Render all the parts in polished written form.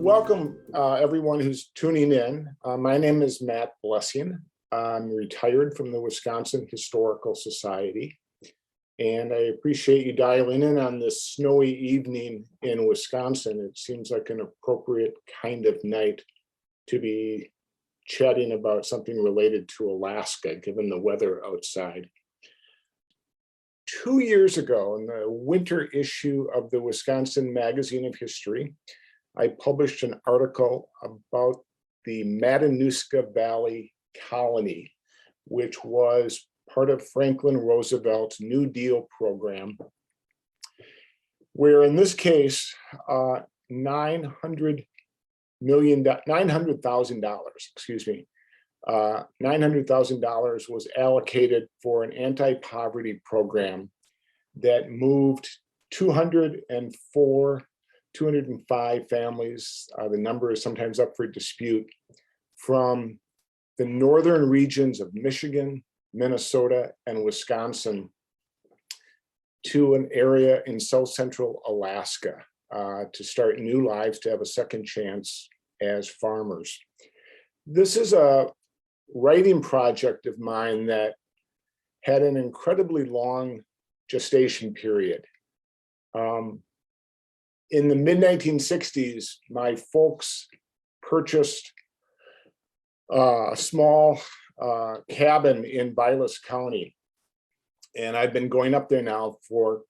Welcome, everyone who's tuning in. My name is Matt Blessing. I'm retired from the Wisconsin Historical Society, and I appreciate you dialing in on this snowy evening in Wisconsin. It seems like an appropriate kind of night to be chatting about something related to Alaska, given the weather outside. 2 years ago, in the winter issue of the Wisconsin Magazine of History, I published an article about the Matanuska Valley Colony, which was part of Franklin Roosevelt's New Deal program, where in this case, $900,000 was allocated for an anti-poverty program that moved 205 families, the number is sometimes up for dispute, from the northern regions of Michigan, Minnesota, and Wisconsin to an area in south central Alaska to start new lives, to have a second chance as farmers. This is a writing project of mine that had an incredibly long gestation period. In the mid-1960s, my folks purchased a small cabin in Vilas County, and I've been going up there now for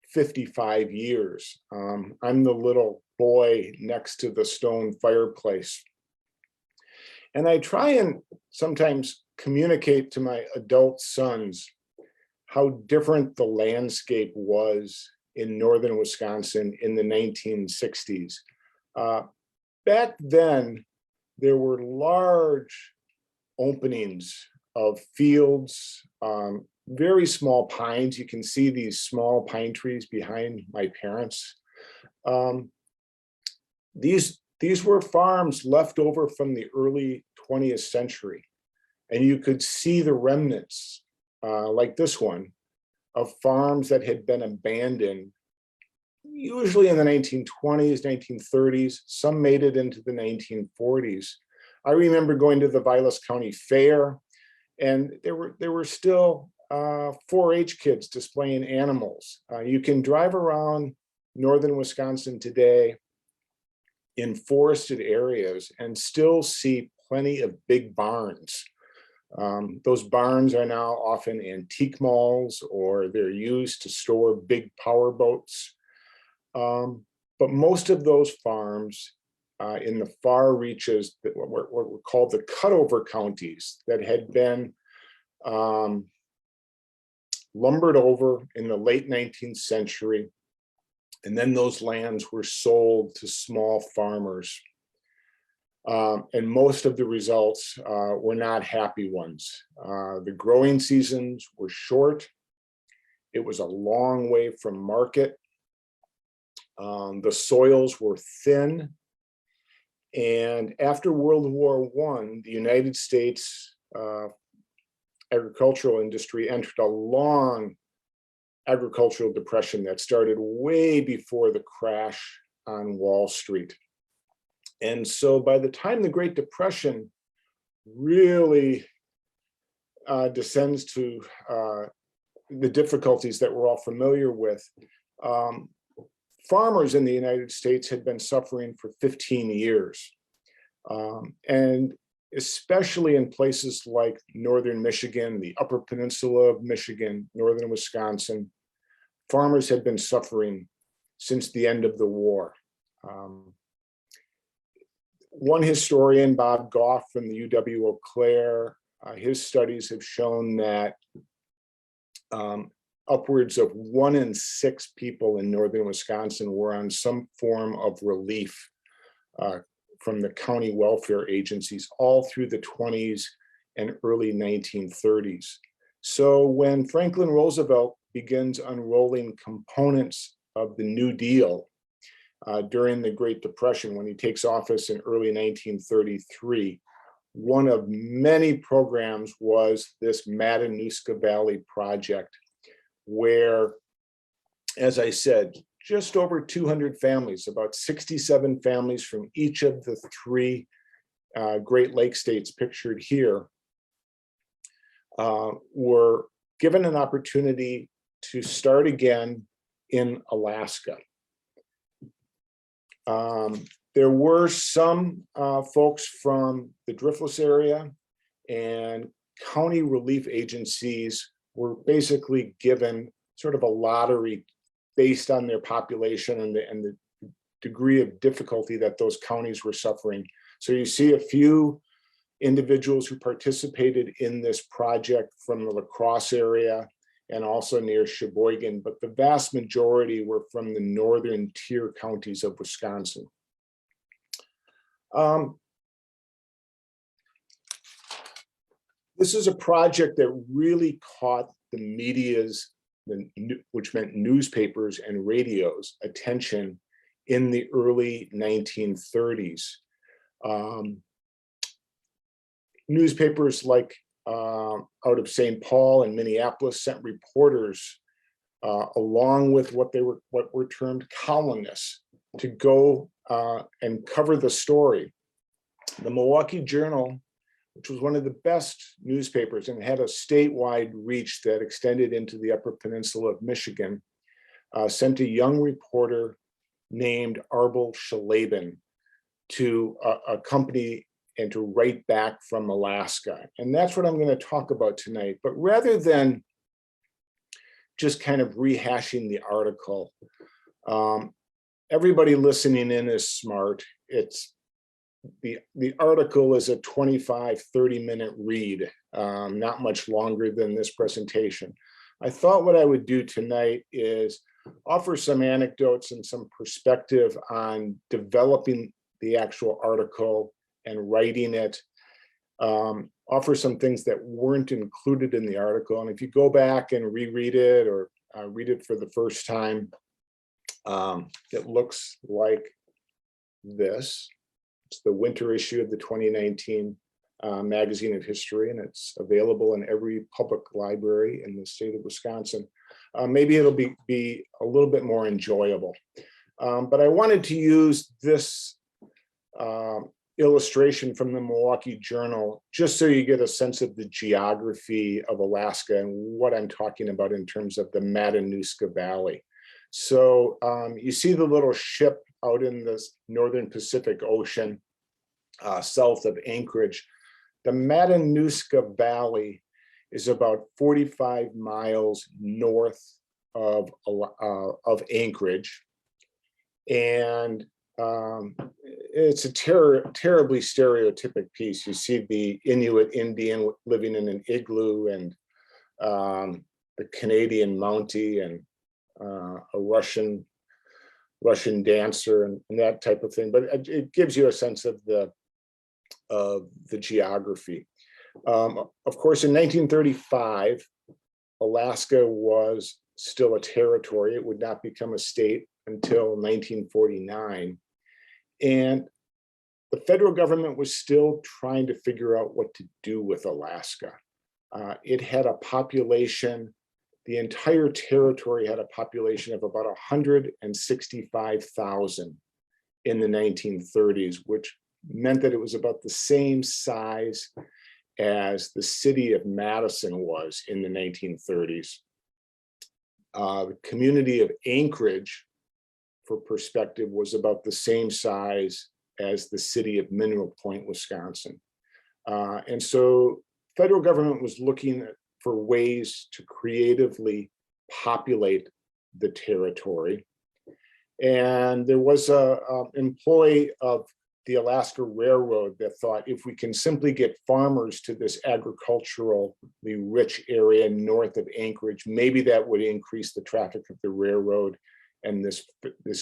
55 years. I'm the little boy next to the stone fireplace. And I try and sometimes communicate to my adult sons how different the landscape was in northern Wisconsin in the 1960s. Back then, there were large openings of fields, very small pines. You can see these small pine trees behind my parents. These were farms left over from the early 20th century. And you could see the remnants, like this one, of farms that had been abandoned, usually in the 1920s, 1930s. Some made it into the 1940s. I remember going to the Vilas County Fair, and there were still 4-H kids displaying animals. You can drive around northern Wisconsin today in forested areas and still see plenty of big barns. Those barns are now often antique malls, or they're used to store big power boats. But most of those farms in the far reaches, that what were called the cutover counties, that had been lumbered over in the late 19th century, and then those lands were sold to small farmers. And most of the results were not happy ones. The growing seasons were short. It was a long way from market. The soils were thin. And after World War I, the United States agricultural industry entered a long agricultural depression that started way before the crash on Wall Street. And so by the time the Great Depression really descends to the difficulties that we're all familiar with, farmers in the United States had been suffering for 15 years. And especially in places like northern Michigan, the Upper Peninsula of Michigan, northern Wisconsin, farmers had been suffering since the end of the war. One historian, Bob Goff from the UW-Eau Claire, his studies have shown that upwards of 1 in 6 people in northern Wisconsin were on some form of relief from the county welfare agencies all through the 20s and early 1930s. So when Franklin Roosevelt begins unrolling components of the New Deal during the Great Depression, when he takes office in early 1933, one of many programs was this Matanuska Valley project, where, as I said, just over 200 families, about 67 families from each of the three Great Lakes states pictured here, were given an opportunity to start again in Alaska. There were some folks from the Driftless area, and county relief agencies were basically given sort of a lottery based on their population and the degree of difficulty that those counties were suffering. So you see a few individuals who participated in this project from the La Crosse area and also near Sheboygan, but the vast majority were from the northern tier counties of Wisconsin. This is a project that really caught the media's, which meant newspapers and radio's, attention in the early 1930s. Newspapers like out of St. Paul and Minneapolis sent reporters along with what were termed columnists to go and cover the story. The Milwaukee Journal, which was one of the best newspapers and had a statewide reach that extended into the Upper Peninsula of Michigan, sent a young reporter named Arville Schaleben to accompany and to write back from Alaska. And that's what I'm going to talk about tonight. But rather than just kind of rehashing the article, everybody listening in is smart. The article is a 25, 30-minute read, not much longer than this presentation. I thought what I would do tonight is offer some anecdotes and some perspective on developing the actual article and writing it, offer some things that weren't included in the article. And if you go back and reread it or read it for the first time, it looks like this. It's the winter issue of the 2019 Magazine of History, and it's available in every public library in the state of Wisconsin. Maybe it'll be a little bit more enjoyable. But I wanted to use this illustration from the Milwaukee Journal just so you get a sense of the geography of Alaska and what I'm talking about in terms of the Matanuska Valley. So you see the little ship out in the northern Pacific Ocean, south of Anchorage. The Matanuska Valley is about 45 miles north of Anchorage. And it's a terribly stereotypic piece. You see the Inuit Indian living in an igloo, and the Canadian Mountie, and a Russian dancer, and that type of thing. But it gives you a sense of the geography. Of course, in 1935, Alaska was still a territory. It would not become a state until 1949. And the federal government was still trying to figure out what to do with Alaska. It had a population, the entire territory had a population of about 165,000 in the 1930s, which meant that it was about the same size as the city of Madison was in the 1930s. The community of Anchorage, for perspective, was about the same size as the city of Mineral Point, Wisconsin. And so federal government was looking for ways to creatively populate the territory. And there was an employee of the Alaska Railroad that thought, if we can simply get farmers to this agriculturally rich area north of Anchorage, maybe that would increase the traffic of the railroad, and this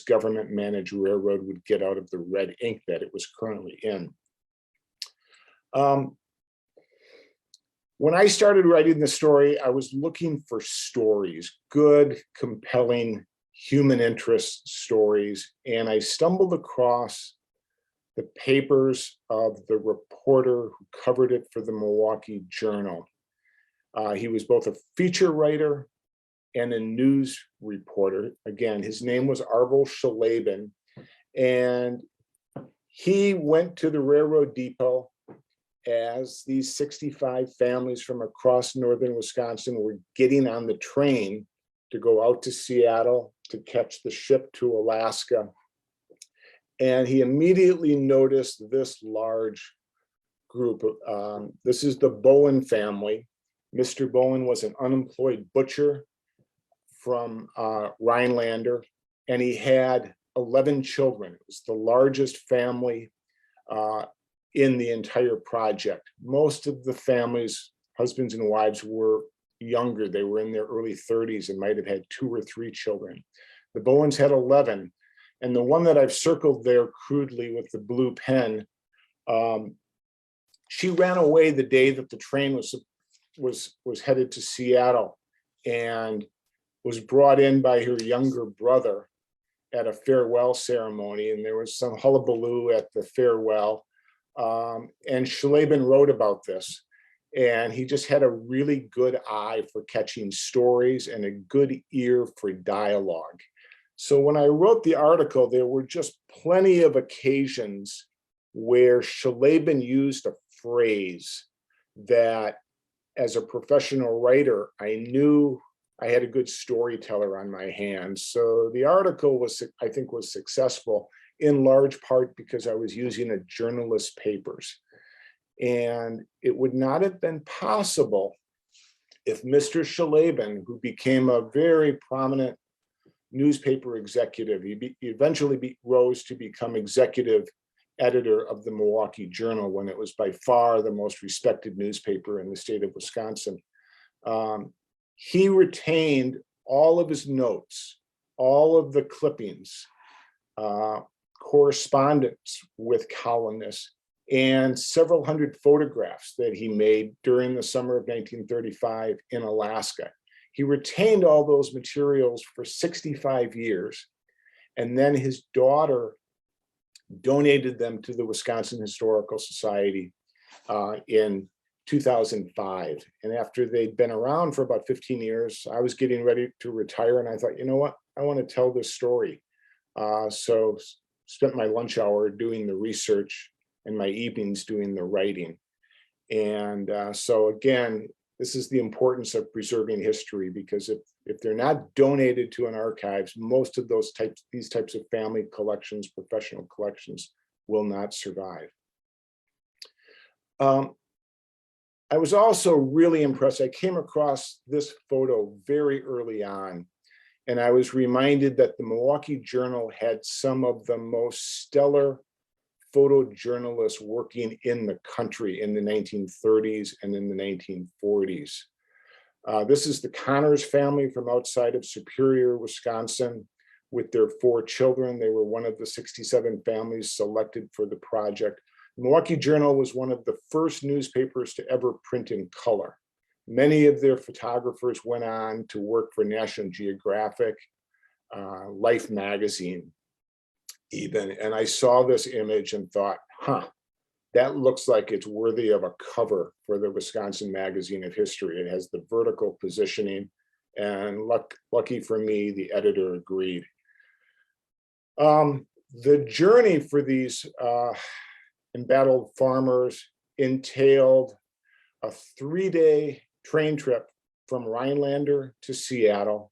government-managed railroad would get out of the red ink that it was currently in. When I started writing the story, I was looking for stories, good, compelling, human interest stories, and I stumbled across the papers of the reporter who covered it for the Milwaukee Journal. He was both a feature writer and a news reporter. Again, his name was Arville Schaleben, and he went to the railroad depot as these 65 families from across northern Wisconsin were getting on the train to go out to Seattle to catch the ship to Alaska. And he immediately noticed this large group. This is the Bowen family. Mr. Bowen was an unemployed butcher from Rhinelander, and he had 11 children. It was the largest family in the entire project. Most of the families, husbands and wives, were younger. They were in their early 30s and might have had 2 or 3 children. The Bowens had 11. And the one that I've circled there crudely with the blue pen, she ran away the day that the train was headed to Seattle, and was brought in by her younger brother at a farewell ceremony. And there was some hullabaloo at the farewell. And Schaleben wrote about this. And he just had a really good eye for catching stories and a good ear for dialogue. So when I wrote the article, there were just plenty of occasions where Schaleben used a phrase that, as a professional writer, I knew I had a good storyteller on my hands. So the article was, I think, was successful in large part because I was using a journalist's papers. And it would not have been possible if Mr. Schaleben, who became a very prominent newspaper executive, he eventually rose to become executive editor of the Milwaukee Journal when it was by far the most respected newspaper in the state of Wisconsin. He retained all of his notes, all of the clippings, correspondence with columnists, and several hundred photographs that he made during the summer of 1935 in Alaska. He retained all those materials for 65 years, and then his daughter donated them to the Wisconsin Historical Society in 2005. And after they'd been around for about 15 years, I was getting ready to retire, and I thought, you know what, I want to tell this story. So spent my lunch hour doing the research and my evenings doing the writing. And so again, this is the importance of preserving history, because if they're not donated to an archives, most of these types of family collections, professional collections, will not survive. I was also really impressed. I came across this photo very early on, and I was reminded that the Milwaukee Journal had some of the most stellar photojournalists working in the country in the 1930s and in the 1940s. This is the Connors family from outside of Superior, Wisconsin, with their 4 children. They were one of the 67 families selected for the project. The Milwaukee Journal was one of the first newspapers to ever print in color. Many of their photographers went on to work for National Geographic, Life magazine, even. And I saw this image and thought, that looks like it's worthy of a cover for the Wisconsin Magazine of History. It has the vertical positioning, and lucky for me, the editor agreed. The journey for these embattled farmers entailed a 3-day train trip from Rhinelander to Seattle.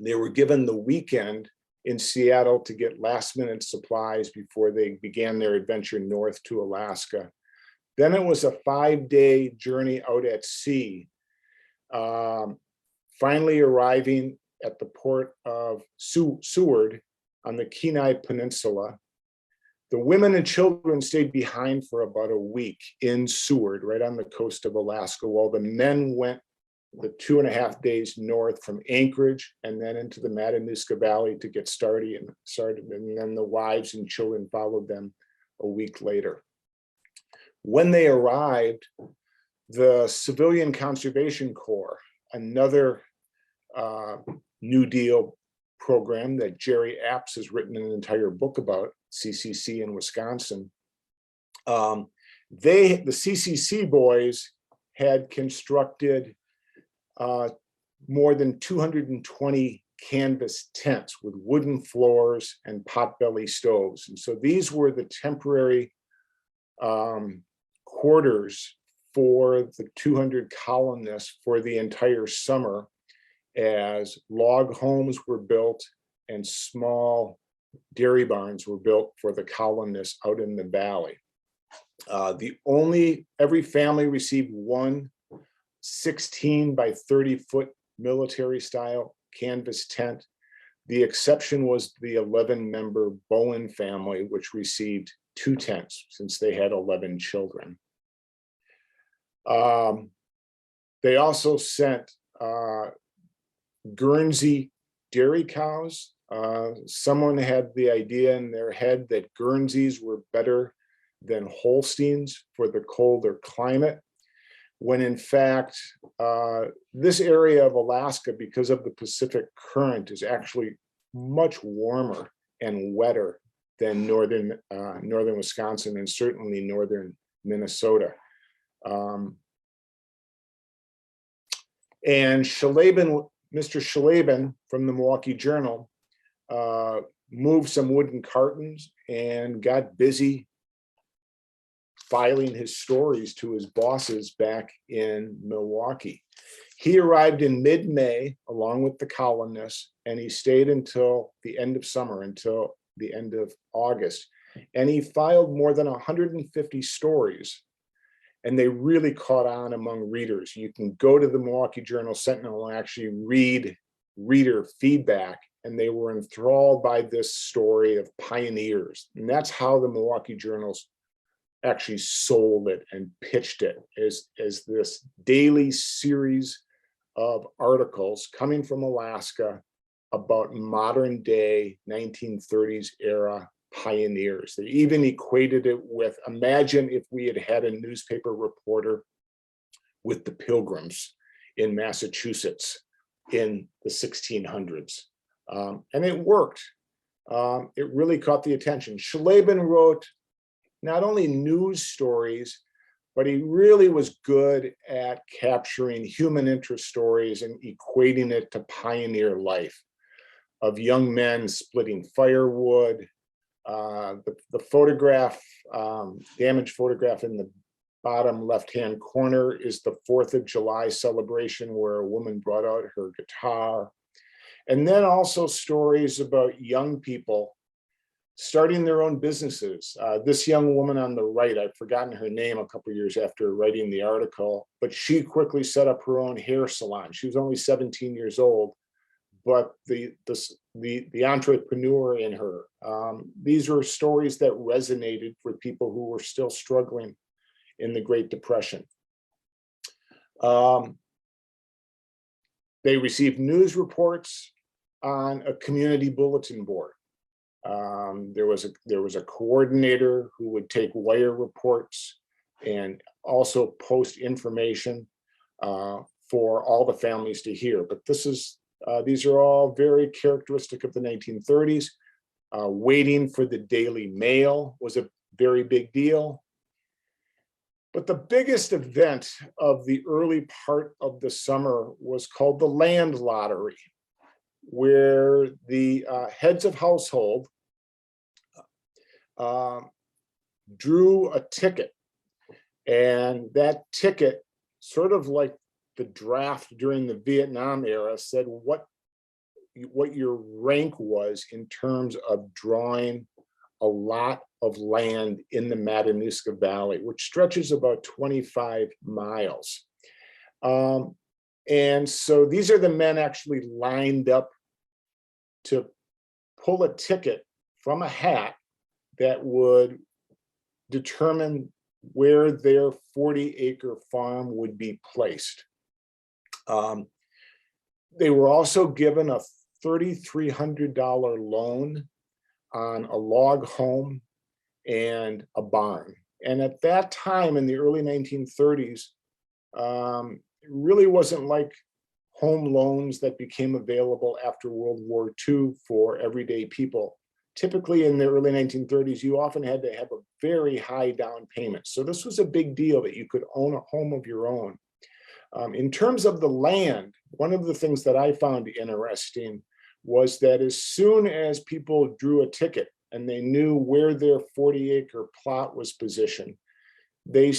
They were given the weekend in Seattle to get last-minute supplies before they began their adventure north to Alaska. Then it was a 5-day journey out at sea, finally arriving at the port of Seward on the Kenai Peninsula. The women and children stayed behind for about a week in Seward, right on the coast of Alaska, while the men went the 2.5 days north from Anchorage and then into the Matanuska Valley to get started, and then the wives and children followed them a week later. When they arrived, the Civilian Conservation Corps, another New Deal program that Jerry Apps has written an entire book about, CCC in Wisconsin, the CCC boys had constructed more than 220 canvas tents with wooden floors and potbelly stoves. And so these were the temporary quarters for the 200 colonists for the entire summer, as log homes were built and small dairy barns were built for the colonists out in the valley. Every family received one 16 by 30 foot military style canvas tent. The exception was the 11-member Bowen family, which received 2 tents since they had 11 children. They also sent Guernsey dairy cows. Someone had the idea in their head that Guernseys were better than Holsteins for the colder climate, when in fact, this area of Alaska, because of the Pacific current, is actually much warmer and wetter than northern Wisconsin and certainly northern Minnesota. And Schaleben, Mr. Schaleben from the Milwaukee Journal moved some wooden cartons and got busy filing his stories to his bosses back in Milwaukee. He arrived in mid-May along with the colonists, and he stayed until the end of summer, until the end of August. And he filed more than 150 stories, and they really caught on among readers. You can go to the Milwaukee Journal Sentinel and actually read reader feedback, and they were enthralled by this story of pioneers. And that's how the Milwaukee Journals actually sold it and pitched it as this daily series of articles coming from Alaska about modern day 1930s era pioneers. They even equated it with, imagine if we had had a newspaper reporter with the Pilgrims in Massachusetts in the 1600s. And it worked. It really caught the attention. Schaleben wrote not only news stories, but he really was good at capturing human interest stories and equating it to pioneer life of young men splitting firewood. The photograph, damaged photograph in the bottom left-hand corner is the 4th of July celebration where a woman brought out her guitar. And then also stories about young people starting their own businesses. This young woman on the right, I've forgotten her name a couple of years after writing the article, but she quickly set up her own hair salon. She was only 17 years old, but the entrepreneur in her. These were stories that resonated for people who were still struggling in the Great Depression. They received news reports on a community bulletin board. There was a coordinator who would take wire reports and also post information for all the families to hear. But these are all very characteristic of the 1930s. Waiting for the Daily Mail was a very big deal. But the biggest event of the early part of the summer was called the Land Lottery, where the heads of household drew a ticket, and that ticket, sort of like the draft during the Vietnam era, said what your rank was in terms of drawing a lot of land in the Matanuska Valley, which stretches about 25 miles. And so these are the men actually lined up to pull a ticket from a hat that would determine where their 40-acre farm would be placed. They were also given a $3,300 loan on a log home and a barn. And at that time in the early 1930s, it really wasn't like home loans that became available after World War II for everyday people. Typically in the early 1930s, you often had to have a very high down payment. So this was a big deal that you could own a home of your own. In terms of the land, one of the things that I found interesting was that as soon as people drew a ticket and they knew where their 40-acre plot was positioned, they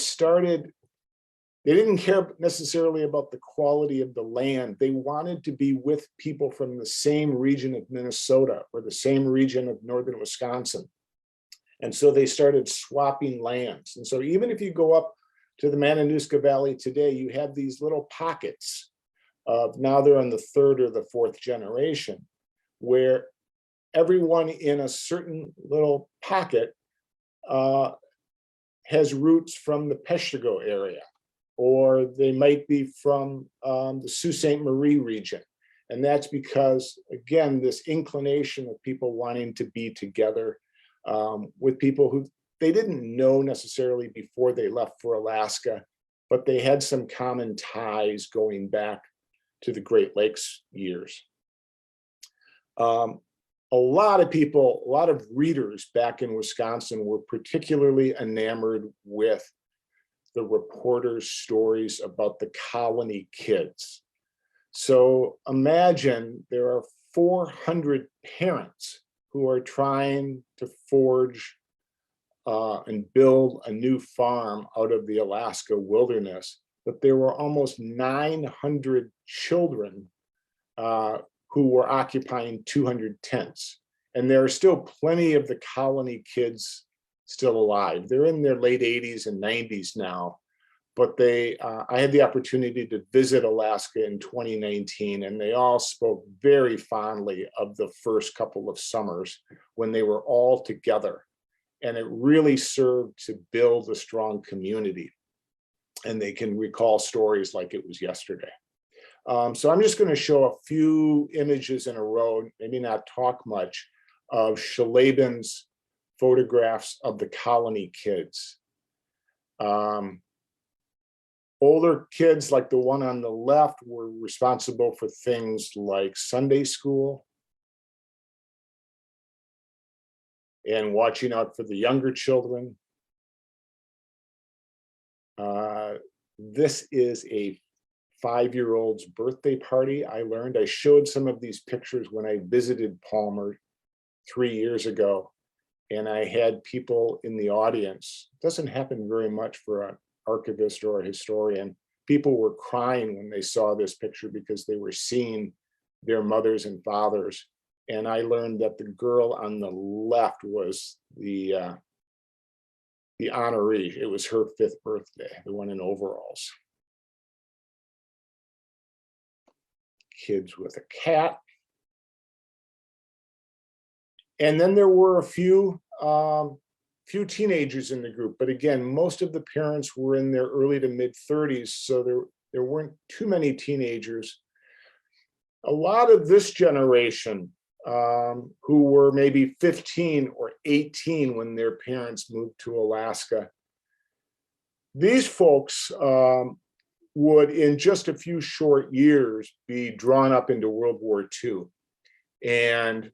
didn't care necessarily about the quality of the land. They wanted to be with people from the same region of Minnesota or the same region of northern Wisconsin. And so they started swapping lands. And so even if you go up to the Matanuska Valley today, you have these little pockets of, now they're in the third or the fourth generation, where everyone in a certain little pocket has roots from the Peshtigo area, or they might be from the Sault Ste. Marie region. And that's because, again, this inclination of people wanting to be together with people who they didn't know necessarily before they left for Alaska, but they had some common ties going back to the Great Lakes years. A lot of people, a lot of readers back in Wisconsin were particularly enamored with the reporters' stories about the colony kids. So imagine there are 400 parents who are trying to forge and build a new farm out of the Alaska wilderness, but there were almost 900 children who were occupying 200 tents. And there are still plenty of the colony kids still alive. They're in their late 80s and 90s now, but I had the opportunity to visit Alaska in 2019, and they all spoke very fondly of the first couple of summers when they were all together. And it really served to build a strong community. And they can recall stories like it was yesterday. So I'm just going to show a few images in a row, maybe not talk much, of Schaleben's photographs of the colony kids. Older kids, like the one on the left, were responsible for things like Sunday school and watching out for the younger children. This is a 5-year-old's birthday party. I showed some of these pictures when I visited Palmer 3 years ago, and I had people in the audience. It doesn't happen very much for an archivist or a historian. People were crying when they saw this picture because they were seeing their mothers and fathers. And I learned that the girl on the left was the honoree. It was her 5th birthday, the one in overalls. Kids with a cat. And then there were a few teenagers in the group, but again, most of the parents were in their early to mid 30s, so there weren't too many teenagers. A lot of this generation who were maybe 15 or 18 when their parents moved to Alaska, these folks would, in just a few short years, be drawn up into World War II. And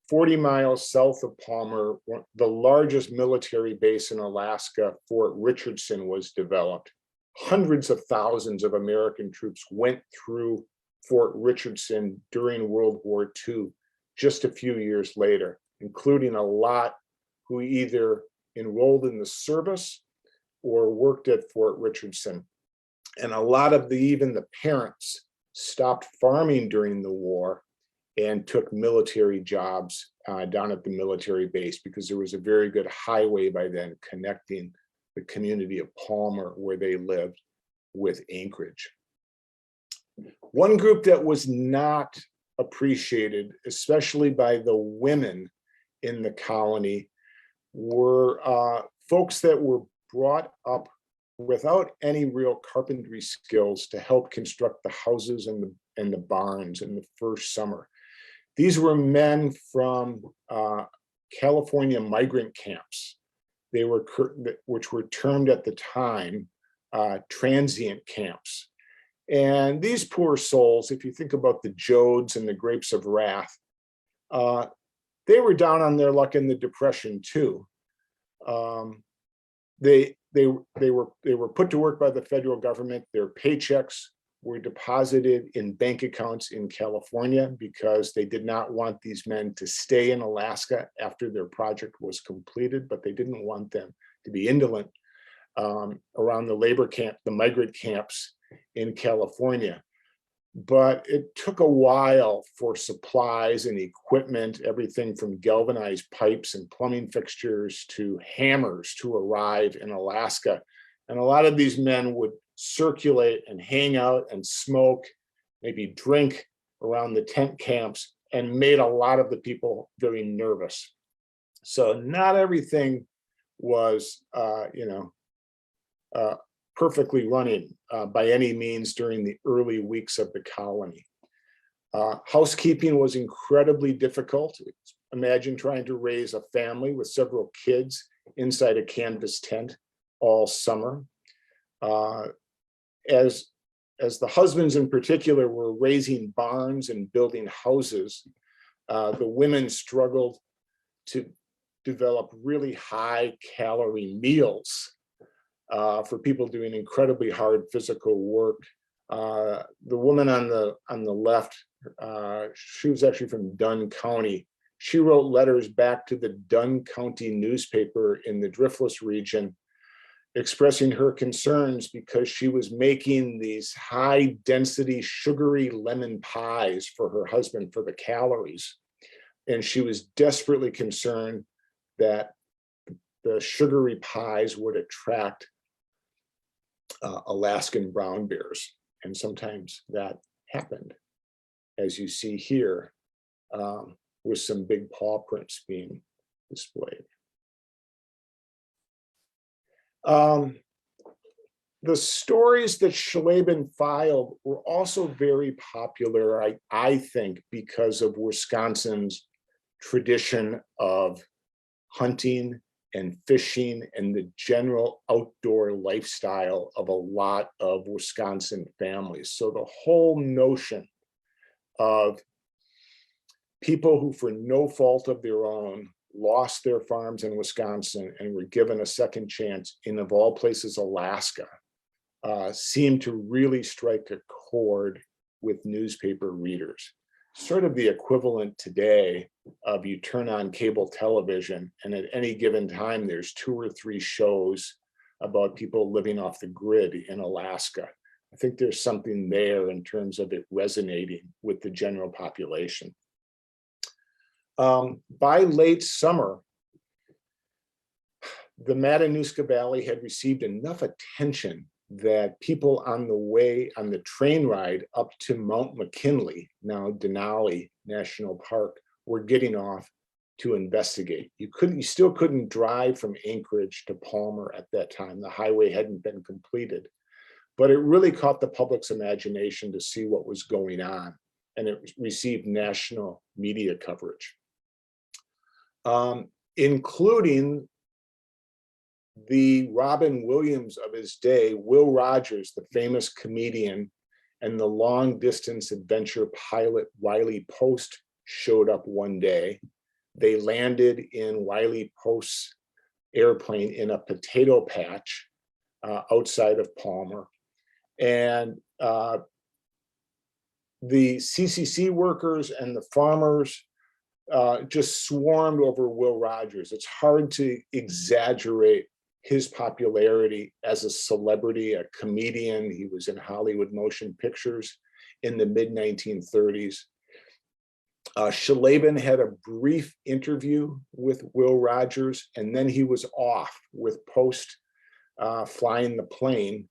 40 miles south of Palmer, the largest military base in Alaska, Fort Richardson, was developed. Hundreds of thousands of American troops went through Fort Richardson during World War II, just a few years later, including a lot who either enrolled in the service or worked at Fort Richardson. And a lot of even the parents stopped farming during the war and took military jobs down at the military base, because there was a very good highway by then connecting the community of Palmer, where they lived, with Anchorage. One group that was not appreciated, especially by the women in the colony, were folks that were brought up without any real carpentry skills to help construct the houses and the barns in the first summer. These were men from California migrant camps. Which were termed at the time transient camps. And these poor souls, if you think about the Jodes and the Grapes of Wrath, they were down on their luck in the Depression too. They were put to work by the federal government. Their paychecks were deposited in bank accounts in California because they did not want these men to stay in Alaska after their project was completed, but they didn't want them to be indolent around the labor camp, the migrant camps in California. But it took a while for supplies and equipment, everything from galvanized pipes and plumbing fixtures to hammers, to arrive in Alaska. And a lot of these men would circulate and hang out and smoke, maybe drink around the tent camps, and made a lot of the people very nervous. So not everything was, perfectly running by any means during the early weeks of the colony. Housekeeping was incredibly difficult. Imagine trying to raise a family with several kids inside a canvas tent all summer. As the husbands in particular were raising barns and building houses, the women struggled to develop really high calorie meals for people doing incredibly hard physical work. The woman on the left, she was actually from Dunn County. She wrote letters back to the Dunn County newspaper in the Driftless region, expressing her concerns because she was making these high density sugary lemon pies for her husband for the calories. And she was desperately concerned that the sugary pies would attract Alaskan brown bears. And sometimes that happened, as you see here, with some big paw prints being displayed. The stories that Schaleben filed were also very popular, I think, because of Wisconsin's tradition of hunting and fishing and the general outdoor lifestyle of a lot of Wisconsin families. So the whole notion of people who, for no fault of their own, lost their farms in Wisconsin and were given a second chance in, of all places, Alaska, seemed to really strike a chord with newspaper readers. Sort of the equivalent today of you turn on cable television and at any given time there's 2 or 3 shows about people living off the grid in Alaska. I think there's something there in terms of it resonating with the general population. By late summer, the Matanuska Valley had received enough attention that people on the train ride up to Mount McKinley, now Denali National Park, were getting off to investigate. You still couldn't drive from Anchorage to Palmer at that time. The highway hadn't been completed, but it really caught the public's imagination to see what was going on, and it received national media coverage, including the Robin Williams of his day. Will Rogers, the famous comedian, and the long distance adventure pilot Wiley Post showed up one day. They landed in Wiley Post's airplane in a potato patch outside of Palmer. And the CCC workers and the farmers just swarmed over Will Rogers. It's hard to exaggerate his popularity as a celebrity, a comedian. He was in Hollywood motion pictures in the mid-1930s. Schaleben had a brief interview with Will Rogers, and then he was off with Post flying the plane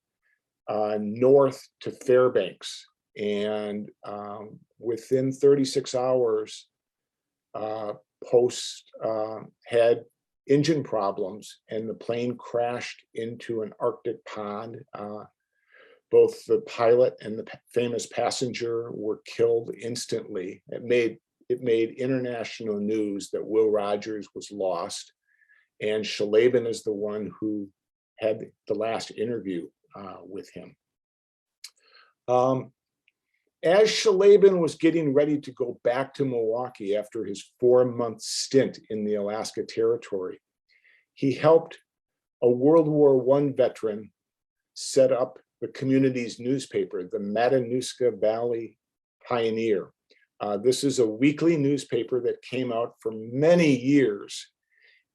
north to Fairbanks. And within 36 hours, Post had engine problems and the plane crashed into an Arctic pond. Both the pilot and the famous passenger were killed instantly. It made international news that Will Rogers was lost, and Schaleben is the one who had the last interview with him. As Schaleben was getting ready to go back to Milwaukee after his 4-month stint in the Alaska Territory, he helped a World War I veteran set up the community's newspaper, the Matanuska Valley Pioneer. This is a weekly newspaper that came out for many years.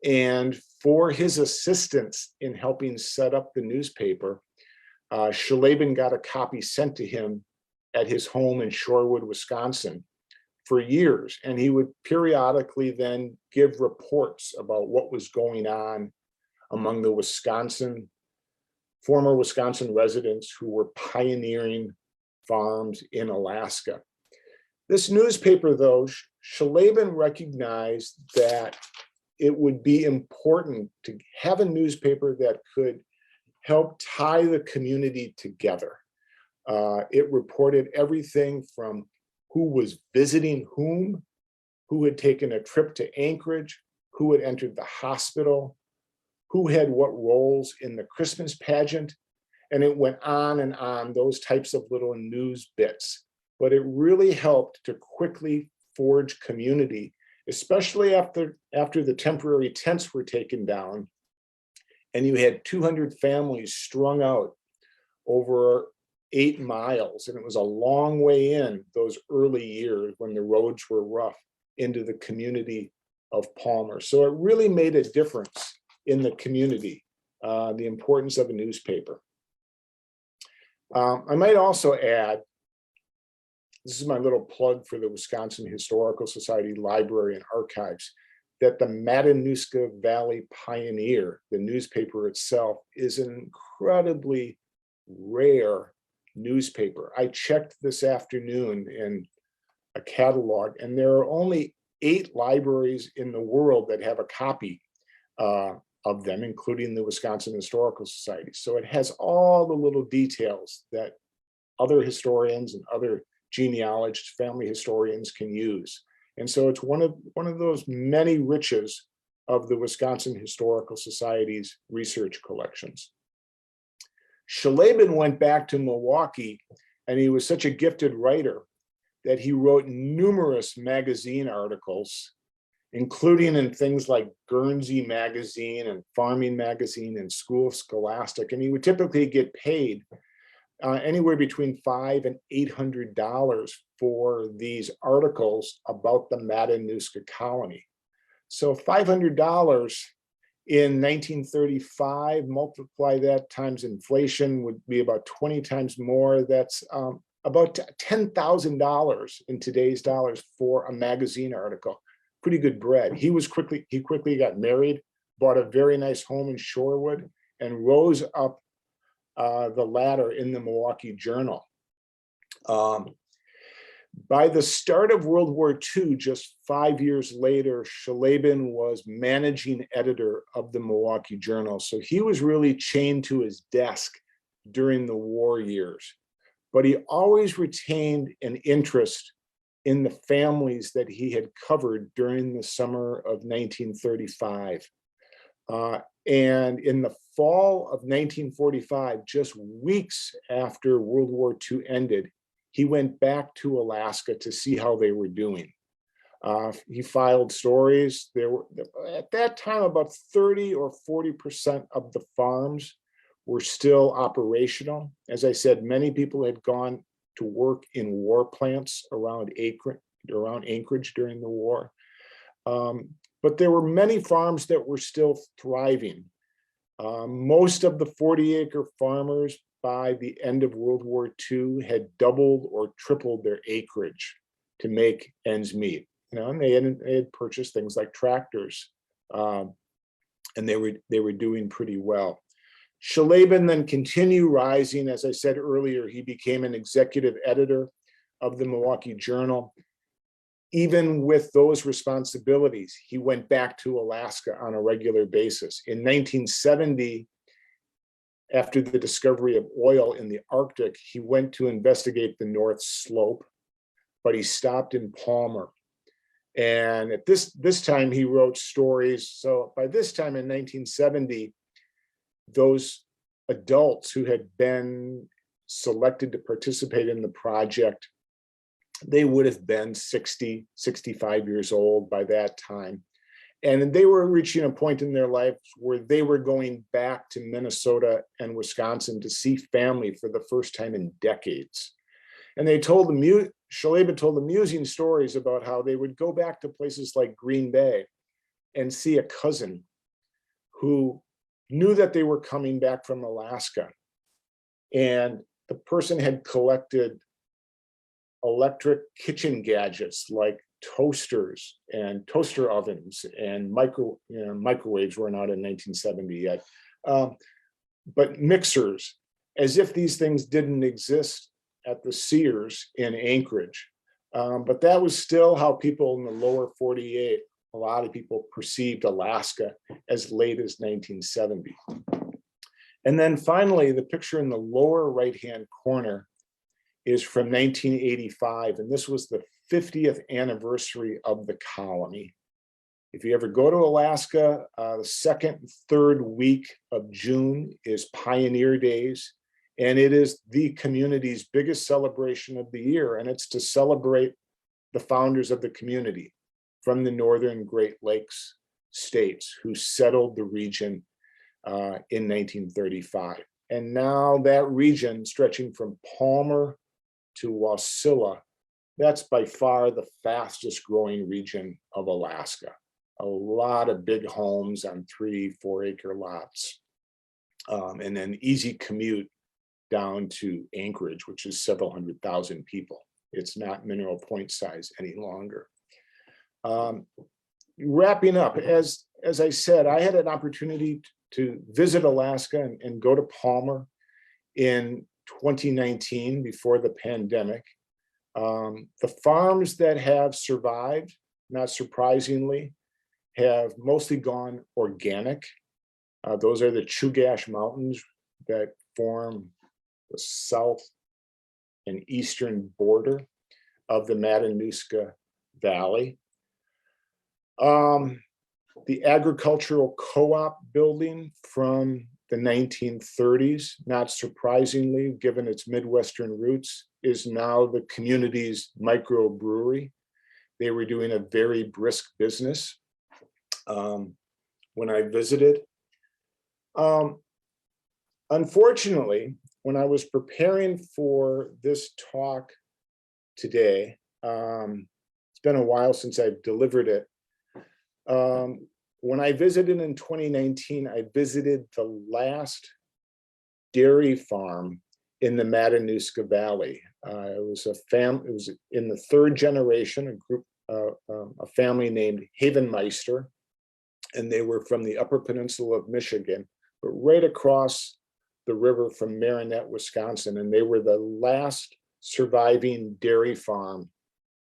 And for his assistance in helping set up the newspaper, Schaleben got a copy sent to him at his home in Shorewood, Wisconsin for years. And he would periodically then give reports about what was going on among the former Wisconsin residents who were pioneering farms in Alaska. This newspaper, though, Schaleben recognized that it would be important to have a newspaper that could help tie the community together. It reported everything from who was visiting whom, who had taken a trip to Anchorage, who had entered the hospital, who had what roles in the Christmas pageant, and it went on and on, those types of little news bits. But it really helped to quickly forge community, especially after the temporary tents were taken down, and you had 200 families strung out over 8 miles, and it was a long way in those early years when the roads were rough into the community of Palmer. So it really made a difference in the community, the importance of a newspaper. I might also add, this is my little plug for the Wisconsin Historical Society Library and Archives, that the Matanuska Valley Pioneer, the newspaper itself, is an incredibly rare newspaper. I checked this afternoon in a catalog, and there are only 8 libraries in the world that have a copy of them, including the Wisconsin Historical Society. So it has all the little details that other historians and other genealogists, family historians can use. And so it's one of those many riches of the Wisconsin Historical Society's research collections. Schaleben went back to Milwaukee, and he was such a gifted writer that he wrote numerous magazine articles, including in things like Guernsey Magazine and Farming Magazine and School of Scholastic. And he would typically get paid anywhere between $500 and $800 for these articles about the Matanuska colony. So $500 in 1935, multiply that times inflation, would be about 20 times more. That's about $10,000 in today's dollars for a magazine article. Pretty good bread. He quickly got married, bought a very nice home in Shorewood, and rose up the ladder in the Milwaukee Journal. By the start of World War II, just 5 years later, Schaleben was managing editor of the Milwaukee Journal. So he was really chained to his desk during the war years. But he always retained an interest in the families that he had covered during the summer of 1935. And in the fall of 1945, just weeks after World War II ended, he went back to Alaska to see how they were doing. He filed stories. There were, at that time, about 30 or 40% of the farms were still operational. As I said, many people had gone to work in war plants around Anchorage during the war. But there were many farms that were still thriving. Most of the 40-acre farmers by the end of World War II had doubled or tripled their acreage to make ends meet. You know, and they had purchased things like tractors, and they were doing pretty well. Schaleben then continued rising. As I said earlier, he became an executive editor of the Milwaukee Journal. Even with those responsibilities, he went back to Alaska on a regular basis. In 1970, after the discovery of oil in the Arctic, he went to investigate the North Slope, but he stopped in Palmer. And at this time, he wrote stories. So by this time in 1970, those adults who had been selected to participate in the project, they would have been 60, 65 years old by that time. And they were reaching a point in their lives where they were going back to Minnesota and Wisconsin to see family for the first time in decades. And they told Schaleben told amusing stories about how they would go back to places like Green Bay and see a cousin who knew that they were coming back from Alaska. And the person had collected electric kitchen gadgets like toasters and toaster ovens and microwaves weren't out in 1970 yet, but mixers, as if these things didn't exist at the Sears in Anchorage. But that was still how people in the lower 48, a lot of people perceived Alaska as late as 1970. And then finally, the picture in the lower right-hand corner is from 1985, and this was the 50th anniversary of the colony. If you ever go to Alaska, the second and third week of June is Pioneer Days, and it is the community's biggest celebration of the year, and it's to celebrate the founders of the community from the Northern Great Lakes states who settled the region in 1935. And now that region, stretching from Palmer to Wasilla, that's by far the fastest growing region of Alaska. A lot of big homes on 3-4 acre lots, and then easy commute down to Anchorage, which is several 100,000 people. It's not Mineral Point size any longer. Wrapping up, as I said, I had an opportunity to visit Alaska and go to Palmer in 2019 before the pandemic. The farms that have survived, not surprisingly, have mostly gone organic. Those are the Chugach Mountains that form the south and eastern border of the Matanuska Valley. The agricultural co-op building from the 1930s, not surprisingly, given its Midwestern roots, is now the community's microbrewery. They were doing a very brisk business when I visited. Unfortunately, when I was preparing for this talk today, it's been a while since I've delivered it. When I visited in 2019, I visited the last dairy farm in the Matanuska Valley. It was in the third generation, a family named Havenmeister, and they were from the Upper Peninsula of Michigan, but right across the river from Marinette, Wisconsin, and they were the last surviving dairy farm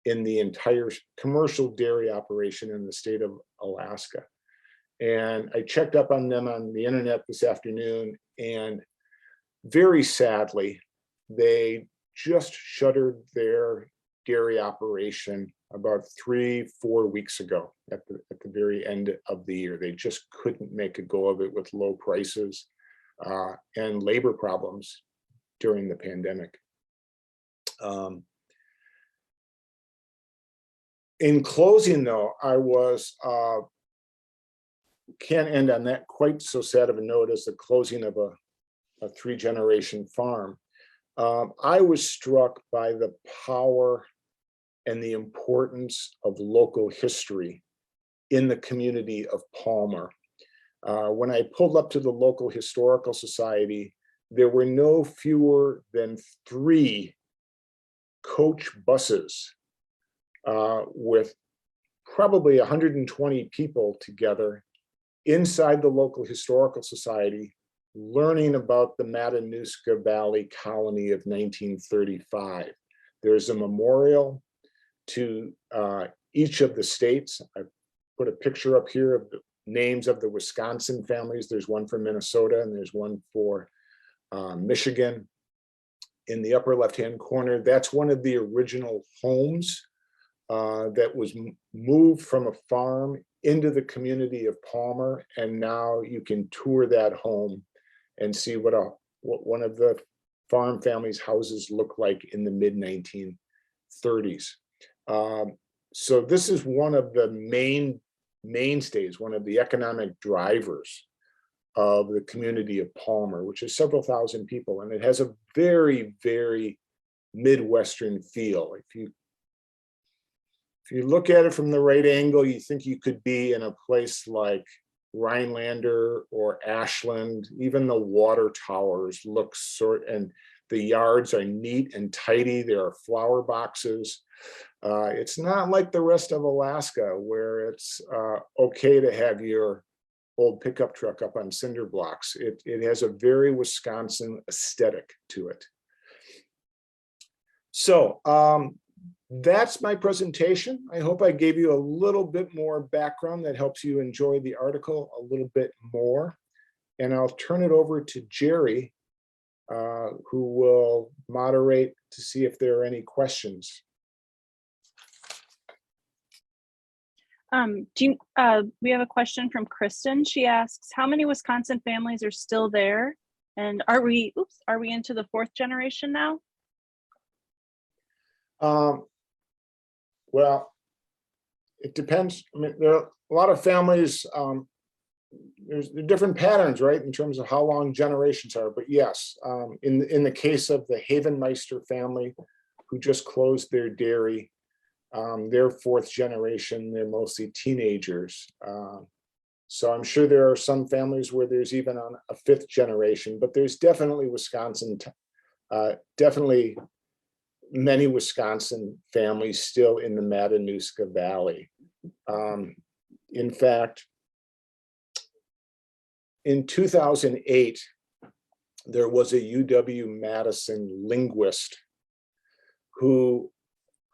in the entire commercial dairy operation in the state of Alaska. And I checked up on them on the internet this afternoon, and very sadly, they just shuttered their dairy operation about 3-4 weeks ago at the very end of the year. They just couldn't make a go of it with low prices and labor problems during the pandemic. In closing, though, I can't end on that quite so sad of a note as the closing of a 3-generation farm. I was struck by the power and the importance of local history in the community of Palmer. When I pulled up to the local historical society, there were no fewer than 3 coach buses with probably 120 people together inside the local historical society, learning about the Matanuska Valley Colony of 1935. There's a memorial to each of the states. I put a picture up here of the names of the Wisconsin families. There's one for Minnesota and there's one for Michigan. In the upper left-hand corner, that's one of the original homes that was moved from a farm into the community of Palmer, and now you can tour that home and see what one of the farm family's houses looked like in the mid-1930s. So this is one of the main mainstays, one of the economic drivers of the community of Palmer, which is several thousand people. And it has a very, very Midwestern feel. If you look at it from the right angle, you think you could be in a place like Rhinelander or Ashland. Even the water towers look and the yards are neat and tidy. There are flower boxes. It's not like the rest of Alaska, where it's okay to have your old pickup truck up on cinder blocks. It has a very Wisconsin aesthetic to it. So that's my presentation. I hope I gave you a little bit more background that helps you enjoy the article a little bit more. And I'll turn it over to Jerry, who will moderate to see if there are any questions. We have a question from Kristen. She asks, how many Wisconsin families are still there? And are we into the 4th generation now? Well, it depends. I mean, there are a lot of families, there's different patterns, right, in terms of how long generations are. But yes, in the case of the Havenmeister family, who just closed their dairy, they're 4th generation. They're mostly teenagers. So I'm sure there are some families where there's even on a 5th generation, but there's definitely definitely many Wisconsin families still in the Matanuska Valley. In fact, in 2008, there was a UW-Madison linguist who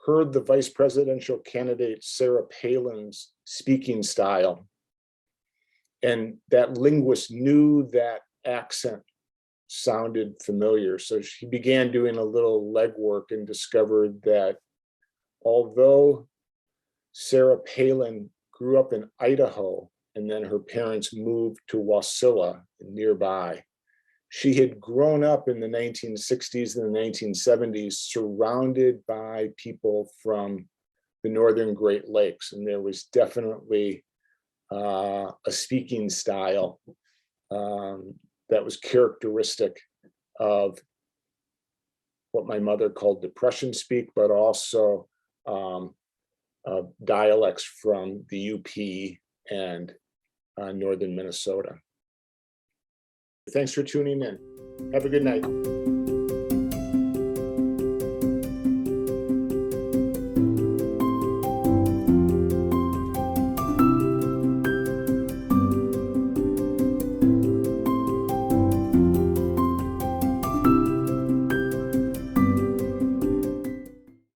heard the vice presidential candidate Sarah Palin's speaking style. And that linguist knew that accent sounded familiar. So she began doing a little legwork and discovered that although Sarah Palin grew up in Idaho and then her parents moved to Wasilla nearby, she had grown up in the 1960s and the 1970s surrounded by people from the Northern Great Lakes. And there was definitely a speaking style that was characteristic of what my mother called Depression speak, but also dialects from the UP and northern Minnesota. Thanks for tuning in. Have a good night.